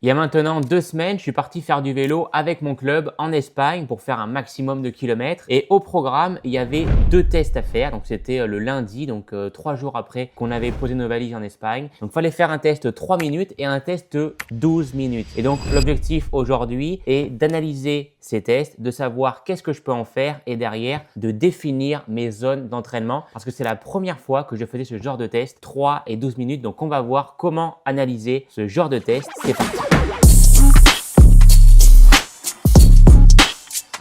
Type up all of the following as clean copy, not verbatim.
Il y a maintenant 2 semaines, je suis parti faire du vélo avec mon club en Espagne pour faire un maximum de kilomètres. Et au programme, il y avait 2 tests à faire. Donc c'était le lundi, donc 3 jours après qu'on avait posé nos valises en Espagne. Donc il fallait faire un test 3 minutes et un test 12 minutes. Et donc l'objectif aujourd'hui est d'analyser ces tests, de savoir qu'est-ce que je peux en faire et derrière de définir mes zones d'entraînement parce que c'est la première fois que je faisais ce genre de test 3 et 12 minutes. Donc on va voir comment analyser ce genre de test. C'est parti.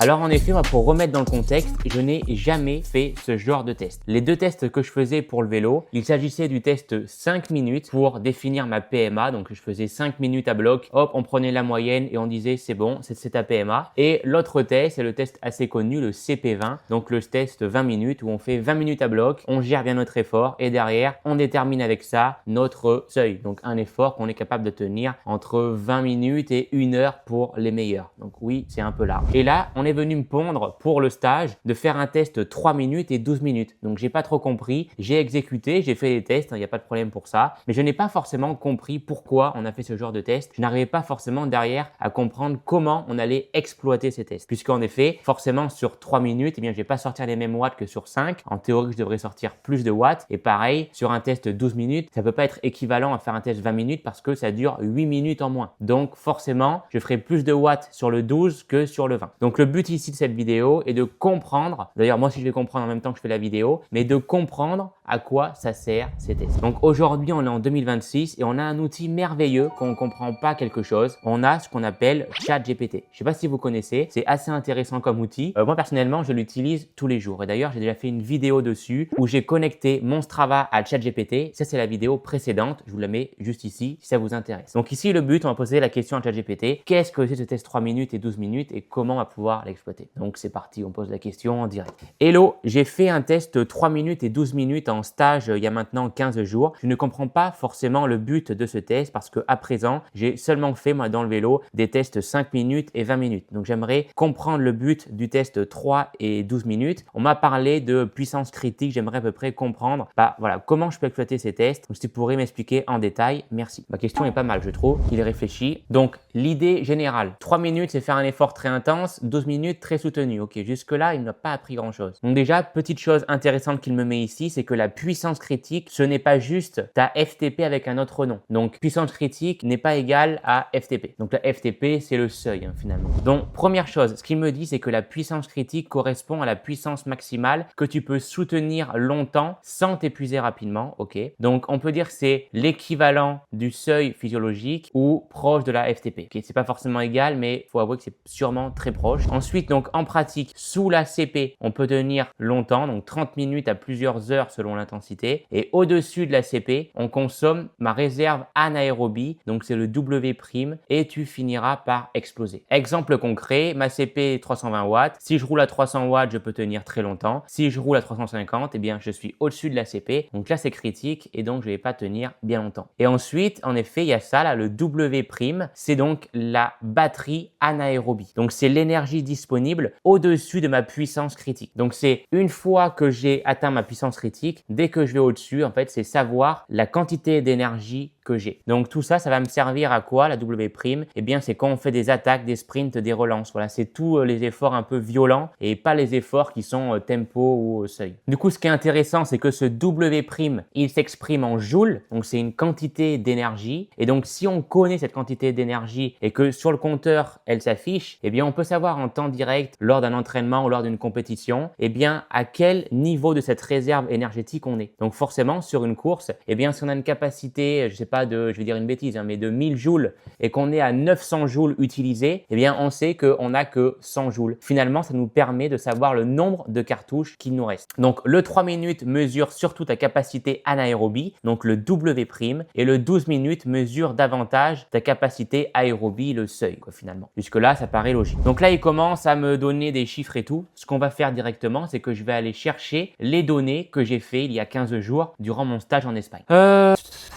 Alors en effet, moi, pour remettre dans le contexte, je n'ai jamais fait ce genre de test. Les 2 tests que je faisais pour le vélo, il s'agissait du test 5 minutes pour définir ma PMA. Donc je faisais 5 minutes à bloc, hop, on prenait la moyenne et on disait c'est bon, c'est ta PMA. Et l'autre test, c'est le test assez connu, le CP20. Donc le test 20 minutes où on fait 20 minutes à bloc, on gère bien notre effort et derrière, on détermine avec ça notre seuil. Donc un effort qu'on est capable de tenir entre 20 minutes et 1 heure pour les meilleurs. Donc oui, c'est un peu large. Et là, on est venu me pondre pour le stage de faire un test 3 minutes et 12 minutes. Donc, j'ai pas trop compris. J'ai exécuté, j'ai fait les tests, il n'y a pas de problème pour ça. Mais je n'ai pas forcément compris pourquoi on a fait ce genre de test. Je n'arrivais pas forcément derrière à comprendre comment on allait exploiter ces tests. Puisqu'en effet, forcément, sur 3 minutes, eh bien, je vais pas sortir les mêmes watts que sur 5. En théorie, je devrais sortir plus de watts. Et pareil, sur un test 12 minutes, ça peut pas être équivalent à faire un test 20 minutes parce que ça dure 8 minutes en moins. Donc, forcément, je ferai plus de watts sur le 12 que sur le 20. Donc, le but ici de cette vidéo est de comprendre, d'ailleurs moi aussi je vais comprendre en même temps que je fais la vidéo, mais de comprendre à quoi ça sert ces tests. Donc aujourd'hui on est en 2026 et on a un outil merveilleux quand on ne comprend pas quelque chose. On a ce qu'on appelle ChatGPT. Je ne sais pas si vous connaissez, c'est assez intéressant comme outil. Moi personnellement je l'utilise tous les jours et d'ailleurs j'ai déjà fait une vidéo dessus où j'ai connecté mon Strava à ChatGPT. Ça c'est la vidéo précédente, je vous la mets juste ici si ça vous intéresse. Donc ici le but, on va poser la question à ChatGPT. Qu'est-ce que c'est ce test 3 minutes et 12 minutes et comment on va pouvoir l'exploiter? Donc c'est parti, on pose la question en direct. Hello, j'ai fait un test 3 minutes et 12 minutes en stage il y a maintenant 15 jours. Je ne comprends pas forcément le but de ce test parce qu'à présent, j'ai seulement fait moi dans le vélo des tests 5 minutes et 20 minutes. Donc j'aimerais comprendre le but du test 3 et 12 minutes. On m'a parlé de puissance critique, j'aimerais à peu près comprendre voilà, comment je peux exploiter ces tests. Donc si tu pourrais m'expliquer en détail, merci. Ma question est pas mal, je trouve. Il réfléchit. Donc l'idée générale, 3 minutes c'est faire un effort très intense, 12 minutes très soutenu. Ok, jusque-là, il n'a pas appris grand-chose. Donc déjà, petite chose intéressante qu'il me met ici, c'est que la puissance critique, ce n'est pas juste ta FTP avec un autre nom. Donc, puissance critique n'est pas égale à FTP. Donc, la FTP, c'est le seuil finalement. Donc, première chose, ce qu'il me dit, c'est que la puissance critique correspond à la puissance maximale que tu peux soutenir longtemps sans t'épuiser rapidement. Ok. Donc, on peut dire que c'est l'équivalent du seuil physiologique ou proche de la FTP. Ok, c'est pas forcément égal, mais il faut avouer que c'est sûrement très proche. Ensuite, donc en pratique, sous la CP, on peut tenir longtemps, donc 30 minutes à plusieurs heures selon l'intensité. Et au-dessus de la CP, on consomme ma réserve anaérobie, donc c'est le W' et tu finiras par exploser. Exemple concret, ma CP est 320 watts. Si je roule à 300 watts, je peux tenir très longtemps. Si je roule à 350, eh bien je suis au-dessus de la CP. Donc là, c'est critique et donc je vais pas tenir bien longtemps. Et ensuite, en effet, il y a ça là, le W', c'est donc la batterie anaérobie. Donc c'est l'énergie disponible au-dessus de ma puissance critique. Donc c'est une fois que j'ai atteint ma puissance critique, dès que je vais au-dessus, en fait, c'est savoir la quantité d'énergie que j'ai. Donc tout ça, ça va me servir à quoi la W'? Eh bien, c'est quand on fait des attaques, des sprints, des relances. Voilà, c'est tous les efforts un peu violents et pas les efforts qui sont tempo ou seuil. Du coup, ce qui est intéressant, c'est que ce W', il s'exprime en joules. Donc c'est une quantité d'énergie. Et donc si on connaît cette quantité d'énergie et que sur le compteur, elle s'affiche, eh bien, on peut savoir en temps direct lors d'un entraînement ou lors d'une compétition, eh bien, à quel niveau de cette réserve énergétique on est. Donc forcément, sur une course, eh bien, si on a une capacité, je sais pas, je vais dire une bêtise, mais de 1000 joules et qu'on est à 900 joules utilisés, eh bien, on sait qu'on n'a que 100 joules. Finalement, ça nous permet de savoir le nombre de cartouches qu'il nous reste. Donc, le 3 minutes mesure surtout ta capacité anaérobie, donc le W', et le 12 minutes mesure davantage ta capacité aérobie, le seuil, finalement. Jusque-là, ça paraît logique. Donc là, il commence à me donner des chiffres et tout. Ce qu'on va faire directement, c'est que je vais aller chercher les données que j'ai fait il y a 15 jours durant mon stage en Espagne.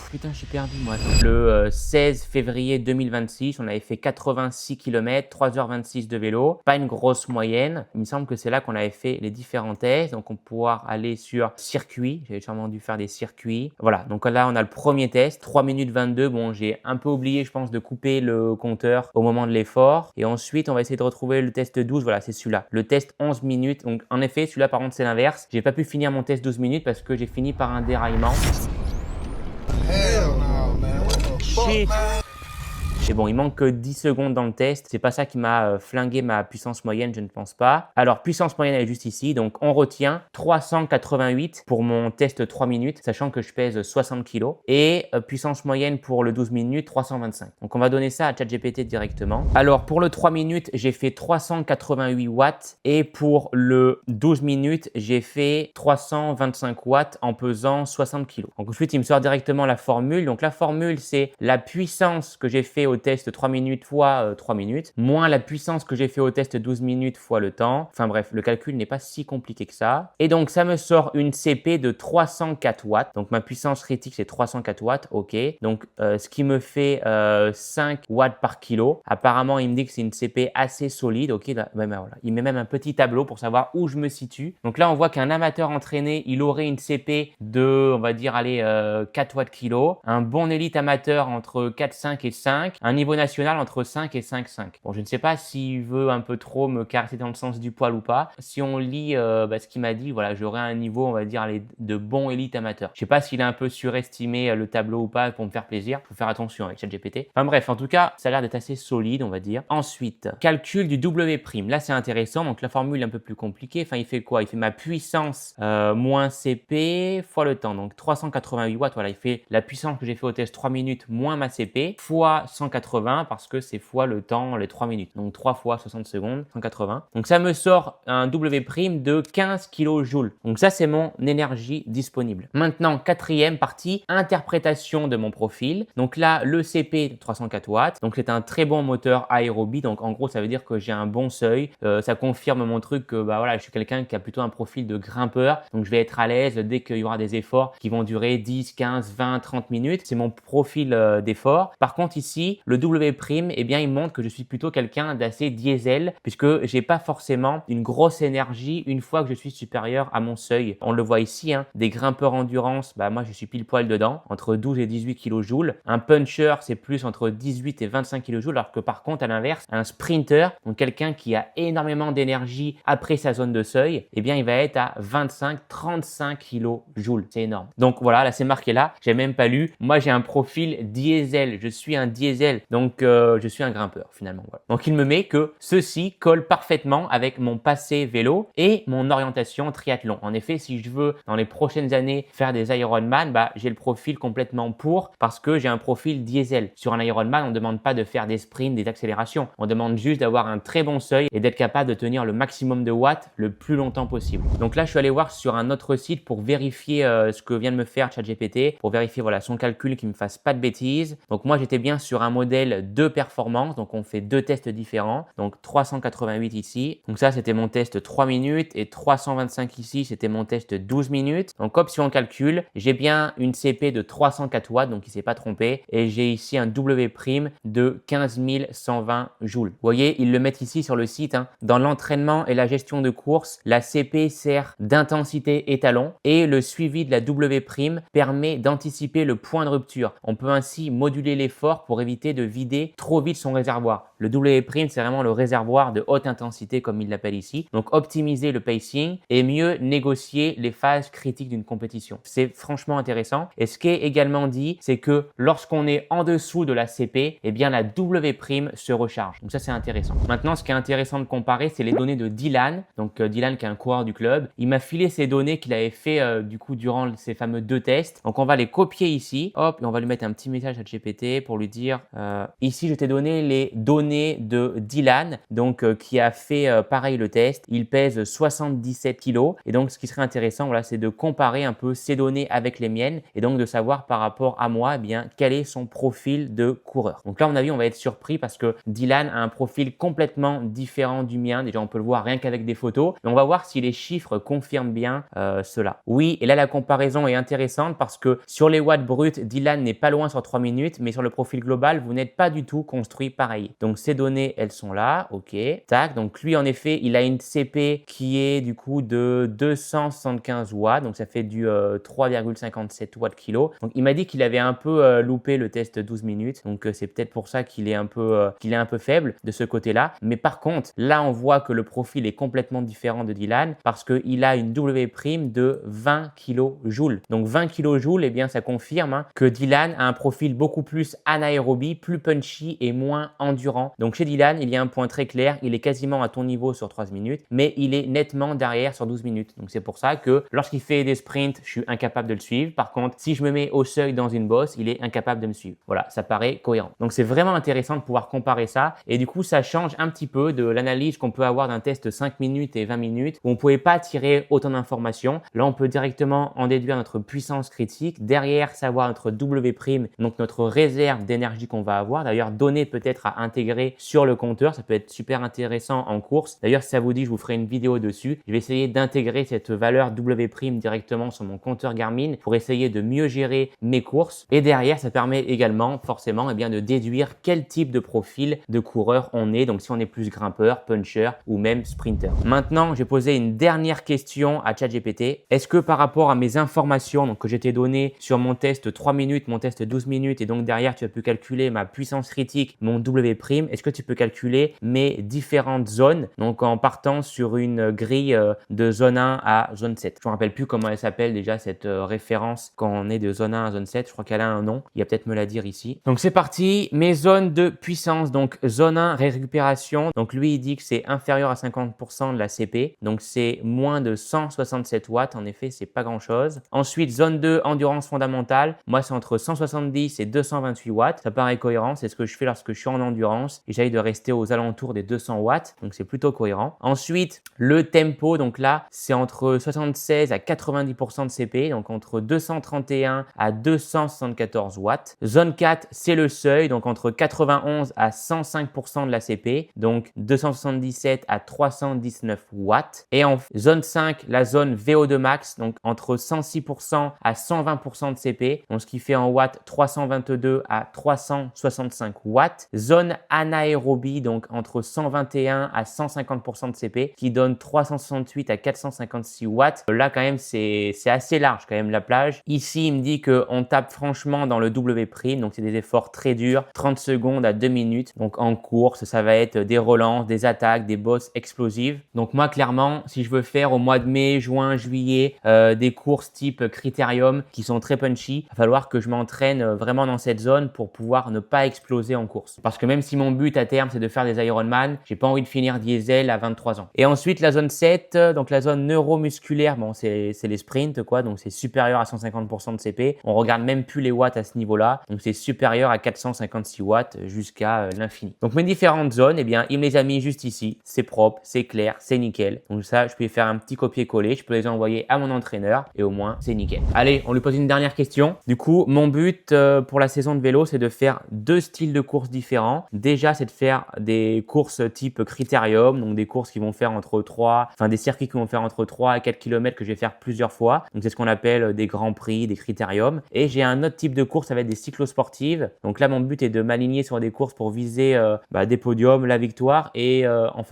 Putain, je suis perdu moi. Le 16 février 2026, on avait fait 86 km, 3h26 de vélo. Pas une grosse moyenne. Il me semble que c'est là qu'on avait fait les différents tests. Donc, on peut pouvoir aller sur circuit. J'avais sûrement dû faire des circuits. Voilà. Donc là, on a le premier test, 3 minutes 22. Bon, j'ai un peu oublié, je pense, de couper le compteur au moment de l'effort. Et ensuite, on va essayer de retrouver le test 12. Voilà, c'est celui-là. Le test 11 minutes. Donc, en effet, celui-là, par contre, c'est l'inverse. J'ai pas pu finir mon test 12 minutes parce que j'ai fini par un déraillement. Hell no, man. What the fuck, man? Et bon, il manque que 10 secondes dans le test. C'est pas ça qui m'a flingué ma puissance moyenne, je ne pense pas. Alors, puissance moyenne, elle est juste ici. Donc, on retient 388 pour mon test 3 minutes, sachant que je pèse 60 kg. Et puissance moyenne pour le 12 minutes, 325. Donc, on va donner ça à ChatGPT directement. Alors, pour le 3 minutes, j'ai fait 388 watts. Et pour le 12 minutes, j'ai fait 325 watts en pesant 60 kg. Donc, ensuite, il me sort directement la formule. Donc, la formule, c'est la puissance que j'ai fait au test 3 minutes fois 3 minutes, moins la puissance que j'ai fait au test 12 minutes fois le temps. Enfin bref, le calcul n'est pas si compliqué que ça. Et donc, ça me sort une CP de 304 watts. Donc, ma puissance critique, c'est 304 watts. OK. Donc, ce qui me fait 5 watts par kilo. Apparemment, il me dit que c'est une CP assez solide. OK. Là, ben voilà. Il met même un petit tableau pour savoir où je me situe. Donc là, on voit qu'un amateur entraîné, il aurait une CP de, on va dire, allez, 4 watts kilo. Un bon élite amateur entre 4,5 et 5. Un niveau national entre 5 et 5,5. Bon, je ne sais pas s'il veut un peu trop me caresser dans le sens du poil ou pas. Si on lit ce qu'il m'a dit, voilà, j'aurai un niveau, on va dire, de bon élite amateur. Je sais pas s'il a un peu surestimé le tableau ou pas pour me faire plaisir. Faut faire attention avec ChatGPT. Enfin bref, en tout cas, ça a l'air d'être assez solide, on va dire. Ensuite, calcul du W'. Là, c'est intéressant. Donc, la formule est un peu plus compliquée. Enfin, il fait quoi? Il fait ma puissance moins CP fois le temps. Donc, 388 watts. Voilà, il fait la puissance que j'ai fait au test 3 minutes moins ma CP fois 180 parce que c'est fois le temps, les 3 minutes. Donc 3 fois 60 secondes, 180. Donc ça me sort un W' de 15 kJ. Donc ça, c'est mon énergie disponible. Maintenant, quatrième partie, interprétation de mon profil. Donc là, le CP de 304 watts. Donc c'est un très bon moteur aérobie. Donc en gros, ça veut dire que j'ai un bon seuil. Ça confirme mon truc que bah voilà, je suis quelqu'un qui a plutôt un profil de grimpeur. Donc je vais être à l'aise dès qu'il y aura des efforts qui vont durer 10, 15, 20, 30 minutes. C'est mon profil d'effort. Par contre, ici, le W', eh bien, il montre que je suis plutôt quelqu'un d'assez diesel puisque j'ai pas forcément une grosse énergie une fois que je suis supérieur à mon seuil. On le voit ici, hein, des grimpeurs endurance, bah moi je suis pile poil dedans, entre 12 et 18 kJ. Un puncher, c'est plus entre 18 et 25 kJ, alors que par contre, à l'inverse, un sprinter, donc quelqu'un qui a énormément d'énergie après sa zone de seuil, eh bien, il va être à 25-35 kJ. C'est énorme. Donc voilà, là, c'est marqué là. J'ai même pas lu. Moi, j'ai un profil diesel. Je suis un diesel. Donc, je suis un grimpeur finalement. Voilà. Donc, il me met que ceci colle parfaitement avec mon passé vélo et mon orientation triathlon. En effet, si je veux dans les prochaines années faire des Ironman, bah, j'ai le profil complètement pour parce que j'ai un profil diesel. Sur un Ironman, on ne demande pas de faire des sprints, des accélérations. On demande juste d'avoir un très bon seuil et d'être capable de tenir le maximum de watts le plus longtemps possible. Donc là, je suis allé voir sur un autre site pour vérifier ce que vient de me faire ChatGPT, pour vérifier voilà, son calcul qu'il ne me fasse pas de bêtises. Donc moi, j'étais bien sur un modèle de performance. Donc on fait deux tests différents. Donc 388 ici. Donc ça, c'était mon test 3 minutes et 325 ici, c'était mon test 12 minutes. Donc option calcul, j'ai bien une CP de 304 watts, donc il ne s'est pas trompé. Et j'ai ici un W' de 15 120 joules. Vous voyez, ils le mettent ici sur le site. Hein. Dans l'entraînement et la gestion de course, la CP sert d'intensité étalon et le suivi de la W' permet d'anticiper le point de rupture. On peut ainsi moduler l'effort pour éviter de vider trop vite son réservoir. Le W', c'est vraiment le réservoir de haute intensité comme il l'appelle ici. Donc optimiser le pacing et mieux négocier les phases critiques d'une compétition. C'est franchement intéressant. Et ce qui est également dit, c'est que lorsqu'on est en dessous de la CP, eh bien la W' se recharge. Donc ça, c'est intéressant. Maintenant, ce qui est intéressant de comparer, c'est les données de Dylan. Donc Dylan qui est un coureur du club. Il m'a filé ces données qu'il avait fait du coup durant ces fameux deux tests. Donc on va les copier ici. Hop, et on va lui mettre un petit message à GPT pour lui dire Ici, je t'ai donné les données de Dylan, donc qui a fait pareil le test. Il pèse 77 kg et donc ce qui serait intéressant, voilà, c'est de comparer un peu ces données avec les miennes et donc de savoir par rapport à moi, eh bien, quel est son profil de coureur. Donc là, à mon avis, on va être surpris parce que Dylan a un profil complètement différent du mien. Déjà, on peut le voir rien qu'avec des photos, mais on va voir si les chiffres confirment bien cela. Oui, et là, la comparaison est intéressante parce que sur les watts bruts, Dylan n'est pas loin sur 3 minutes, mais sur le profil global, vous n'êtes pas du tout construit pareil. Donc, ces données, elles sont là. OK. Tac. Donc, lui, en effet, il a une CP qui est du coup de 275 watts. Donc, ça fait du 3,57 watts kilo. Donc, il m'a dit qu'il avait un peu loupé le test 12 minutes. Donc, c'est peut-être pour ça qu'il est un peu faible de ce côté-là. Mais par contre, là, on voit que le profil est complètement différent de Dylan parce qu'il a une W' de 20 kJ. Donc, 20 kJ, eh bien, ça confirme que Dylan a un profil beaucoup plus anaérobie, plus punchy et moins endurant. Donc, chez Dylan, il y a un point très clair. Il est quasiment à ton niveau sur 3 minutes, mais il est nettement derrière sur 12 minutes. Donc, c'est pour ça que lorsqu'il fait des sprints, je suis incapable de le suivre. Par contre, si je me mets au seuil dans une bosse, il est incapable de me suivre. Voilà, ça paraît cohérent. Donc, c'est vraiment intéressant de pouvoir comparer ça. Et du coup, ça change un petit peu de l'analyse qu'on peut avoir d'un test 5 minutes et 20 minutes où on ne pouvait pas tirer autant d'informations. Là, on peut directement en déduire notre puissance critique. Derrière, savoir notre W', donc notre réserve d'énergie qu'on va avoir. D'ailleurs, données peut-être à intégrer sur le compteur. Ça peut être super intéressant en course. D'ailleurs, si ça vous dit, je vous ferai une vidéo dessus. Je vais essayer d'intégrer cette valeur W' directement sur mon compteur Garmin pour essayer de mieux gérer mes courses. Et derrière, ça permet également forcément de déduire quel type de profil de coureur on est. Donc, si on est plus grimpeur, puncher ou même sprinter. Maintenant, j'ai posé une dernière question à ChatGPT. Est-ce que par rapport à mes informations que je t'ai données sur mon test 3 minutes, mon test 12 minutes et donc derrière, tu as pu calculer ma puissance critique, mon W', est-ce que tu peux calculer mes différentes zones donc en partant sur une grille de zone 1 à zone 7. Je ne me rappelle plus comment elle s'appelle déjà cette référence quand on est de zone 1 à zone 7. Je crois qu'elle a un nom. Il va peut-être me la dire ici. Donc, c'est parti. Mes zones de puissance. Donc, zone 1, récupération. Donc, lui, il dit que c'est inférieur à 50% de la CP. Donc, c'est moins de 167 watts. En effet, c'est pas grand-chose. Ensuite, zone 2, endurance fondamentale. Moi, c'est entre 170 et 228 watts. Ça paraît cohérent. C'est ce que je fais lorsque je suis en endurance. Et j'essaye de rester aux alentours des 200 watts. Donc, c'est plutôt cohérent. Ensuite, le tempo. Donc là, c'est entre 76 à 90% de CP. Donc, entre 231 à 274 watts. Zone 4, c'est le seuil. Donc, entre 91 à 105% de la CP. Donc, 277 à 319 watts. Et en zone 5, la zone VO2 max. Donc, entre 106% à 120% de CP. Donc, ce qui fait en watts 322 à 365 watts. Zone anaérobie. Donc, entre 121 à 150% de CP. Qui donne 368 à 456 watts. Là, quand même, c'est assez large quand même la plage. Ici, il me dit qu'on tape franchement dans le W'. Donc, c'est des efforts très durs. 30 secondes à 2 minutes. Donc, en course, ça va être des relances, des attaques, des bosses explosives. Donc, moi, clairement, si je veux faire au mois de mai, juin, juillet, des courses type critérium qui sont très punchy, il va falloir que je m'entraîne vraiment dans cette zone pour pouvoir ne pas exploser en course. Parce que même si mon but à terme, c'est de faire des Ironman, j'ai pas envie de finir diesel à 23 ans. Et ensuite, la zone 7, donc la zone neuromusculaire, bon, c'est les sprints, quoi. Donc, c'est supérieur à 150% de CP. On regarde même plus les watts à ce niveau-là. Donc, c'est supérieur à 456 watts jusqu'à l'infini. Donc, mes différentes zones, eh bien, il me les a mis juste ici. C'est propre, c'est clair, c'est nickel. Donc, ça, je peux faire un petit copier-coller. Je peux les envoyer à mon entraîneur et au moins, c'est nickel. Allez, on lui pose une dernière question. Du coup, mon but pour la saison de vélo, c'est de faire 2 styles de courses différents. Déjà, c'est de faire des courses type critérium, donc des courses qui vont faire des circuits qui vont faire entre 3 et 4 km que je vais faire plusieurs fois. Donc, c'est ce qu'on appelle des grands prix, des critériums. Et j'ai un autre type de course, ça va être des cyclosportives. Donc là, mon but est de m'aligner sur des courses pour viser des podiums, la victoire. Et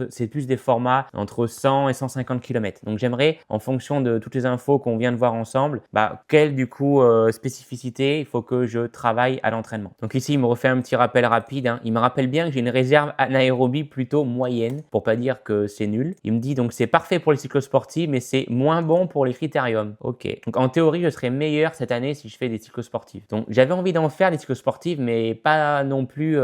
c'est plus des formats entre 100 et 150 km. Donc, j'aimerais, en fonction de toutes les infos qu'on vient de voir ensemble, quelle du coup spécificité il faut que je travaille à l'entraînement. Donc ici, il me refait un petit rappel rapide. Il me rappelle bien que j'ai une réserve anaérobie plutôt moyenne, pour pas dire que c'est nul. Il me dit donc c'est parfait pour les cyclosportifs, mais c'est moins bon pour les critériums. Ok. Donc en théorie, je serai meilleur cette année si je fais des cyclosportifs. Donc j'avais envie d'en faire des cyclosportifs, mais pas non plus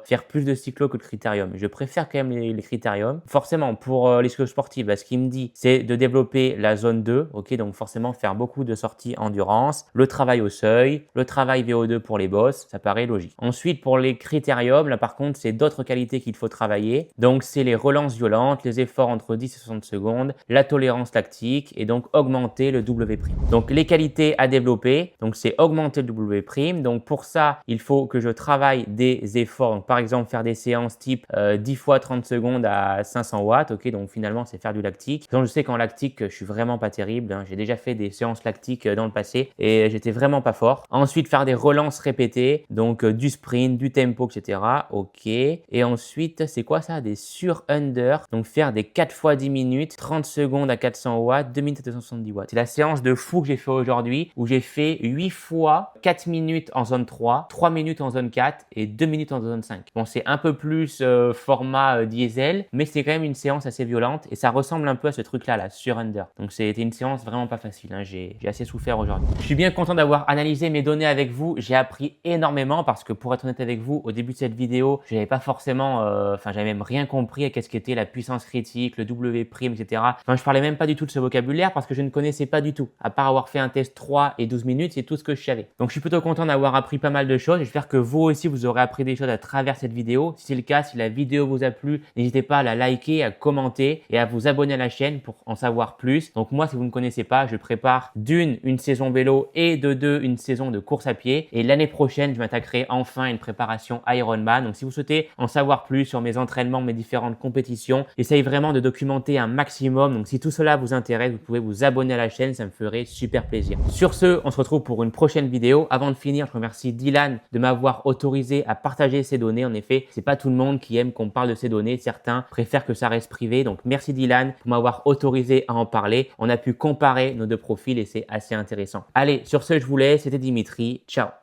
faire plus de cyclo que de critérium. Je préfère quand même les critériums. Forcément, pour les cyclosportifs, ce qu'il me dit, c'est de développer la zone 2. Ok, donc forcément faire beaucoup de sorties endurance, le travail au seuil, le travail VO2 pour les bosses, ça paraît logique. Ensuite, pour les critériums, là par contre, c'est d'autres qualités qu'il faut travailler. Donc, c'est les relances violentes, les efforts entre 10 et 60 secondes, la tolérance lactique et donc augmenter le W'. Donc, les qualités à développer, donc c'est augmenter le W'. Donc, pour ça, il faut que je travaille des efforts. Donc, par exemple, faire des séances type 10 fois 30 secondes à 500 watts. Ok, donc finalement, c'est faire du lactique. Donc, je sais qu'en lactique, je suis vraiment pas terrible. J'ai déjà fait des séances lactiques dans le passé et j'étais vraiment pas fort. Ensuite, faire des relances répétées, donc du sprint, du tempo, etc. Ok. Et ensuite, c'est quoi ça? Des sur-under. Donc, faire des 4 fois 10 minutes, 30 secondes à 400 watts, 2 minutes à 270 watts. C'est la séance de fou que j'ai fait aujourd'hui où j'ai fait 8 fois 4 minutes en zone 3, 3 minutes en zone 4 et 2 minutes en zone 5. Bon, c'est un peu plus format diesel, mais c'est quand même une séance assez violente et ça ressemble un peu à ce truc-là, la sur-under. Donc, c'était une séance vraiment pas facile. J'ai assez souffert aujourd'hui. Je suis bien content d'avoir analysé mes données avec vous. J'ai appris énormément parce que pour être honnête avec vous, au début de cette vidéo, je n'avais pas forcément, j'avais même rien compris à qu'est-ce qu'était la puissance critique, le W', etc. Enfin, je parlais même pas du tout de ce vocabulaire parce que je ne connaissais pas du tout. À part avoir fait un test 3 et 12 minutes, c'est tout ce que je savais. Donc, je suis plutôt content d'avoir appris pas mal de choses. J'espère que vous aussi, vous aurez appris des choses à travers cette vidéo. Si c'est le cas, si la vidéo vous a plu, n'hésitez pas à la liker, à commenter et à vous abonner à la chaîne pour en savoir plus. Donc, moi, si vous ne connaissez pas, je prépare une saison vélo et de deux, une saison de course à pied. Et l'année prochaine, je m'attaquerai enfin à une préparation Ironman. Donc, si vous souhaitez en savoir plus sur mes entraînements, mes différentes compétitions, j'essaye vraiment de documenter un maximum. Donc, si tout cela vous intéresse, vous pouvez vous abonner à la chaîne. Ça me ferait super plaisir. Sur ce, on se retrouve pour une prochaine vidéo. Avant de finir, je remercie Dylan de m'avoir autorisé à partager ses données. En effet, c'est pas tout le monde qui aime qu'on parle de ses données. Certains préfèrent que ça reste privé. Donc, merci Dylan pour m'avoir autorisé à en parler. On a pu comparer nos deux profils et c'est assez intéressant. Allez, sur ce, je vous laisse. C'était Dimitri. Ciao.